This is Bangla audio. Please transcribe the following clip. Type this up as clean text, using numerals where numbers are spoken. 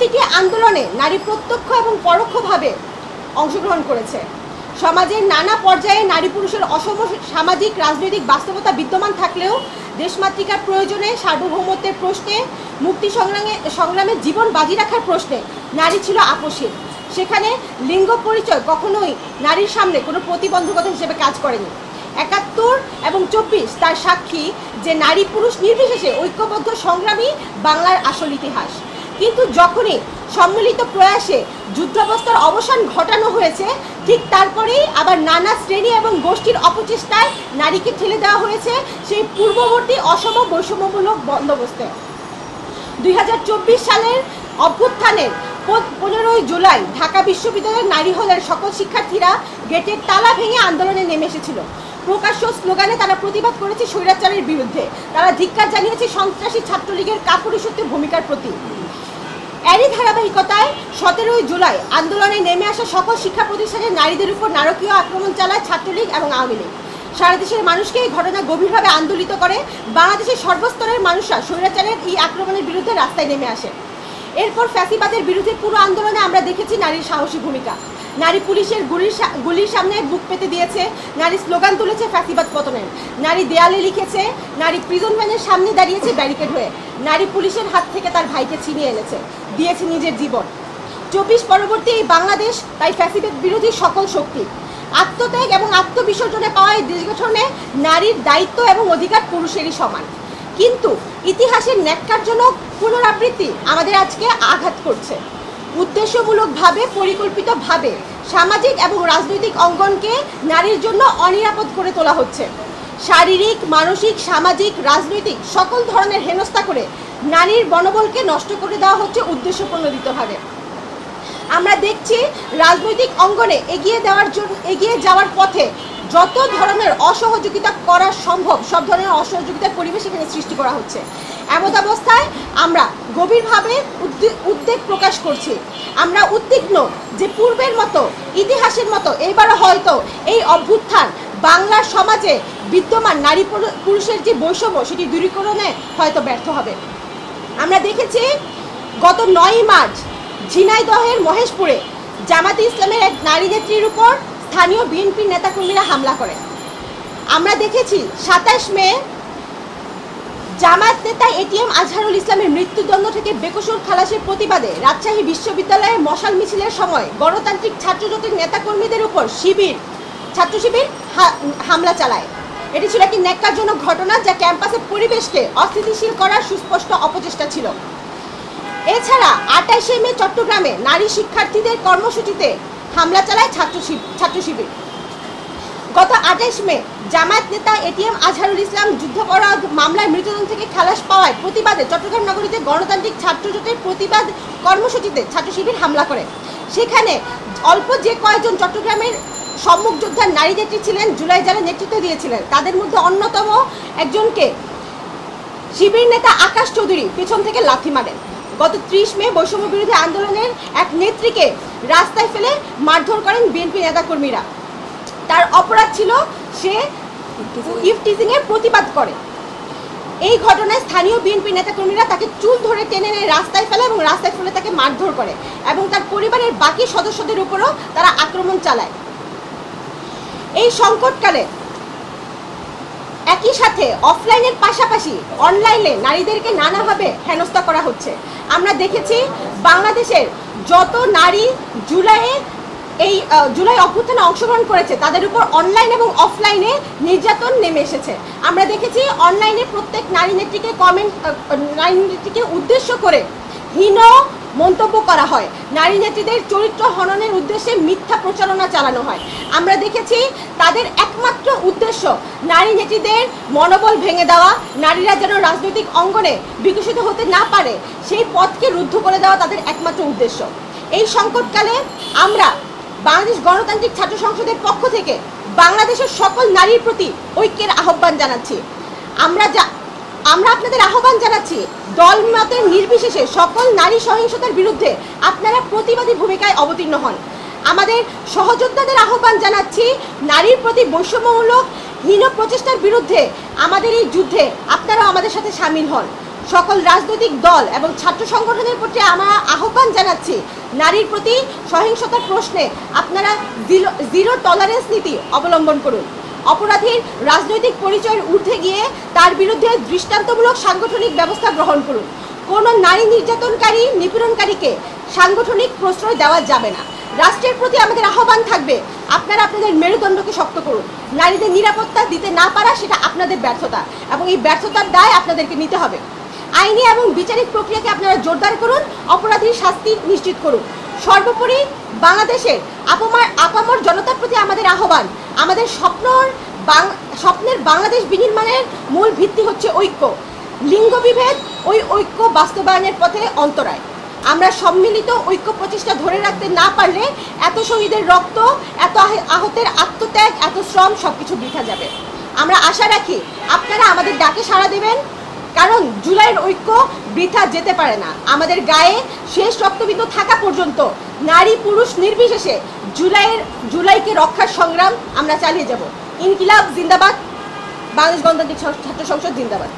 প্রতিটি আন্দোলনে নারী প্রত্যক্ষ এবং পরোক্ষভাবে অংশগ্রহণ করেছে। সমাজের নানা পর্যায়ে নারী পুরুষের অসম সামাজিক রাজনৈতিক বাস্তবতা বিদ্যমান থাকলেও দেশমাতৃকার প্রয়োজনে, সার্বভৌমত্বের প্রশ্নে, মুক্তি সংগ্রামে জীবন বাজি রাখার প্রশ্নে নারী ছিল আপোষহীন। সেখানে লিঙ্গ পরিচয় কখনোই নারীর সামনে কোনো প্রতিবন্ধকতা হিসেবে কাজ করেনি। ৭১ এবং ২৪ তার সাক্ষী যে নারী পুরুষ নির্বিশেষে ঐক্যবদ্ধ সংগ্রামী বাংলার আসল ইতিহাস। কিন্তু যখনই সম্মিলিত প্রয়াসে যুদ্ধাবস্থার অবসান ঘটানো হয়েছে, ঠিক তারপরেই আবার নানা শ্রেণী এবং গোষ্ঠীর অপচেষ্টায় নারীকে ঠেলে দেওয়া হয়েছে সেই পূর্ববর্তী অসম বৈষম্যমূলক বন্দোবস্তে। ২০২৪ সালের অভ্যুত্থানের ১৫ই জুলাই ঢাকা বিশ্ববিদ্যালয়ের নারী হলের সকল শিক্ষার্থীরা গেটের তালা ভেঙে আন্দোলনে নেমে এসেছিল। প্রকাশ্য স্লোগানে তারা প্রতিবাদ করেছে স্বৈরাচারের বিরুদ্ধে। তারা ধিক্কার জানিয়েছে সন্ত্রাসী ছাত্রলীগের কাপুরুষত্বের ভূমিকার প্রতি। এরই ধারাবাহিকতায় ১৭ই জুলাই আন্দোলনে নেমে আসা সকল শিক্ষা প্রতিষ্ঠানের নারীদের উপর নারকীয় আক্রমণ চালায় ছাত্রলীগ এবং আওয়ামী লীগ। সারা দেশের মানুষকে এই ঘটনা গভীরভাবে আন্দোলিত করে। বাংলাদেশের সর্বস্তরের মানুষরা স্বৈরাচারের এই আক্রমণের বিরুদ্ধে রাস্তায় নেমে আসে। এরপর ফ্যাসিবাদের বিরুদ্ধে পুরো আন্দোলনে আমরা দেখেছি নারীর সাহসী ভূমিকা। নারী পুলিশের গুলির সামনে বুক পেতে দিয়েছে, নারী স্লোগান তুলেছে ফ্যাসিবাদ পতনের, নারী দেয়ালে লিখেছে, নারী প্রিজন ভ্যানের সামনে দাঁড়িয়েছে ব্যারিকেড হয়ে, নারী পুলিশের হাত থেকে তার ভাইকে ছিনিয়ে এনেছে, দিয়েছে নিজের জীবন। ২৪ পরবর্তী এই বাংলাদেশ তাই ফ্যাসিবাদ বিরোধী সকল শক্তি। আত্মত্যাগ এবং আত্মবিসর্জনে পাওয়া এই দেশ গঠনে নারীর দায়িত্ব এবং অধিকার পুরুষেরই সমান। কিন্তু ইতিহাসের ন্যাক্কারজনক পুনরাবৃত্তি আমাদের আজকে আঘাত করছে। উদ্দেশ্যমূলকভাবে, পরিকল্পিতভাবে সামাজিক এবং রাজনৈতিক অঙ্গনকে নারীর জন্য অনিরাপদ করে তোলা হচ্ছে। শারীরিক, মানসিক, সামাজিক, রাজনৈতিক সকল ধরনের হেনস্থা করে নারীর মনোবলকে নষ্ট করে দেওয়া হচ্ছে উদ্দেশ্যপ্রণোদিতভাবে। আমরা দেখছি রাজনৈতিক অঙ্গনে এগিয়ে যাওয়ার পথে যত ধরনের অসহযোগিতা করা সম্ভব সব ধরনের অসহযোগিতার পরিবেশ এখানে সৃষ্টি করা হচ্ছে। এমত অবস্থায় আমরা গভীরভাবে উদ্বেগ প্রকাশ করছি। আমরা উদ্বিগ্ন যে পূর্বের মতো, ইতিহাসের মতো এবারও হয়তো এই অভ্যুত্থান বাংলার সমাজে বিদ্যমান নারী পুরুষের যে বৈষম্য সেটি দূরীকরণে হয়তো ব্যর্থ হবে। আমরা দেখেছি গত ৯ই মার্চ ঝিনাইদহের মহেশপুরে জামাতে ইসলামের এক নারী নেত্রীর উপর স্থানীয় বিএনপির নেতাকর্মীরা হামলা করে। আমরা দেখেছি ২৭ মে জামায়াত নেতা এটিএম আজহারুল ইসলামের মৃত্যুদণ্ড থেকে বেকসুর খালাসের প্রতিবাদে রাজশাহী বিশ্ববিদ্যালয়ে মশাল মিছিলের সময় গণতান্ত্রিক ছাত্রজোটের নেতাকর্মীদের উপর ছাত্র শিবির হামলা চালায়। এটি ছিল একটি ন্যাক্কারজনক ঘটনা, যা ক্যাম্পাসের পরিবেশকে অস্থিতিশীল করার সুস্পষ্ট অপচেষ্টা ছিল। এছাড়া ২৮শে মে চট্টগ্রামে নারী শিক্ষার্থীদের কর্মসূচিতে হামলা চালায় ছাত্র শিবির। গত ২৮ মে জামায়াত নেতা এটিএম আজহারুল ইসলাম যুদ্ধাপরাধ মামলায় মৃত্যুদণ্ড থেকে খালাস পাওয়ায় প্রতিবাদে চট্টগ্রাম নগরীতে গণতান্ত্রিক ছাত্রজোটের প্রতিবাদ কর্মসূচিতে ছাত্র শিবির হামলা করে। সেখানে অল্প যে কয়েকজন চট্টগ্রামের সম্মুখ যোদ্ধার নারী নেত্রী ছিলেন, জুলাই যারা নেতৃত্ব দিয়েছিলেন, তাদের মধ্যে অন্যতম একজনকে শিবির নেতা আকাশ চৌধুরী পেছন থেকে লাথি মারেন। গত ৩০ মে বৈষম্য বিরোধী আন্দোলনের এক নেত্রীকে রাস্তায় ফেলে মারধর করেন বিএনপি নেতাকর্মীরা। তার অপরাধ ছিল সে ইফটিজিংয়ের প্রতিবাদ করে। এই ঘটনায় স্থানীয় বিএনপি নেতাকর্মীরা তাকে চুল ধরে টেনে এনে রাস্তায় ফেলে এবং রাস্তায় ফেলে তাকে মারধর করে এবং তার পরিবারের বাকি সদস্যদের উপরও তারা আক্রমণ চালায়। এই সংকটকালে একই সাথে অফলাইনের পাশাপাশি অনলাইনে নারীদেরকে নানাভাবে হেনস্থা করা হচ্ছে। আমরা দেখেছি বাংলাদেশের যত নারী জুলাই অভ্যুত্থানে অংশগ্রহণ করেছে তাদের উপর অনলাইন এবং অফলাইনে নির্যাতন নেমে এসেছে। আমরা দেখেছি অনলাইনে প্রত্যেক নারী নেত্রীকে উদ্দেশ্য করে হীন মন্তব্য করা হয়, নারী নেত্রীদের চরিত্র হননের উদ্দেশ্যে মিথ্যা প্রচারণা চালানো হয়। আমরা দেখেছি তাদের একমাত্র উদ্দেশ্য নারী নেত্রীদের মনোবল ভেঙে দেওয়া, নারীরা যেন রাজনৈতিক অঙ্গনে বিকশিত হতে না পারে সেই পথকে রুদ্ধ করে দেওয়া তাদের একমাত্র উদ্দেশ্য। এই সংকটকালে আমরা বাংলাদেশ গণতান্ত্রিক ছাত্র সংসদের পক্ষ থেকে বাংলাদেশের সকল নারীর প্রতি ঐক্যের আহ্বান জানাচ্ছি। আমরা আপনাদের আহ্বান জানাচ্ছি দলমতের নির্বিশেষে সকল নারী সহিংসতার বিরুদ্ধে আপনারা প্রতিবাদী ভূমিকায় অবতীর্ণ হন। আমাদের সহযোদ্ধাদের আহ্বান জানাচ্ছি নারীর প্রতি বৈষম্যমূলক হীন প্রচেষ্টার বিরুদ্ধে আমাদের এই যুদ্ধে আপনারাও আমাদের সাথে সামিল হন। সকল রাজনৈতিক দল এবং ছাত্র সংগঠনের প্রতি আমরা আহ্বান জানাচ্ছি, নারীর প্রতি সহিংসতার প্রশ্নে আপনারা জিরো টলারেন্স নীতি অবলম্বন করুন। অপরাধীর রাজনৈতিক পরিচয়ের ঊর্ধ্বে গিয়ে তার বিরুদ্ধে দৃষ্টান্তমূলক সাংগঠনিক ব্যবস্থা গ্রহণ করুন। কোনো নারী নির্যাতনকারী নিপীড়নকারীকে সাংগঠনিক প্রশ্রয় দেওয়া যাবে না। রাষ্ট্রের প্রতি আমাদের আহ্বান থাকবে, আপনারা আপনাদের মেরুদণ্ডকে শক্ত করুন। নারীদের নিরাপত্তা দিতে না পারা সেটা আপনাদের ব্যর্থতা, এবং এই ব্যর্থতার দায় আপনাদেরকে নিতে হবে। আইনি এবং বিচারিক প্রক্রিয়াকে আপনারা জোরদার করুন, অপরাধীর শাস্তি নিশ্চিত করুন। সর্বোপরি বাংলাদেশের আপামর জনতার প্রতি আমাদের আহ্বান, আমাদের স্বপ্নের বাংলাদেশ বিনির্মাণের মূল ভিত্তি হচ্ছে ঐক্য। লিঙ্গ বিভেদ ওই ঐক্য বাস্তবায়নের পথে অন্তরায়। আমরা সম্মিলিত ঐক্য প্রচেষ্টা ধরে রাখতে না পারলে এত শহীদের রক্ত, এত আহতের আত্মত্যাগ, এত শ্রম সবকিছু বৃথা যাবে। আমরা আশা রাখি আপনারা আমাদের ডাকে সাড়া দেবেন, কারণ জুলাইয়ের ঐক্য বৃথা যেতে পারে না। আমাদের গায়ে শেষ রক্তবিন্দু থাকা পর্যন্ত নারী পুরুষ নির্বিশেষে জুলাইকে রক্ষার সংগ্রাম আমরা চালিয়ে যাব। ইনকিলাব জিন্দাবাদ, বাংলাদেশ গণতান্ত্রিক ছাত্র সংসদ জিন্দাবাদ।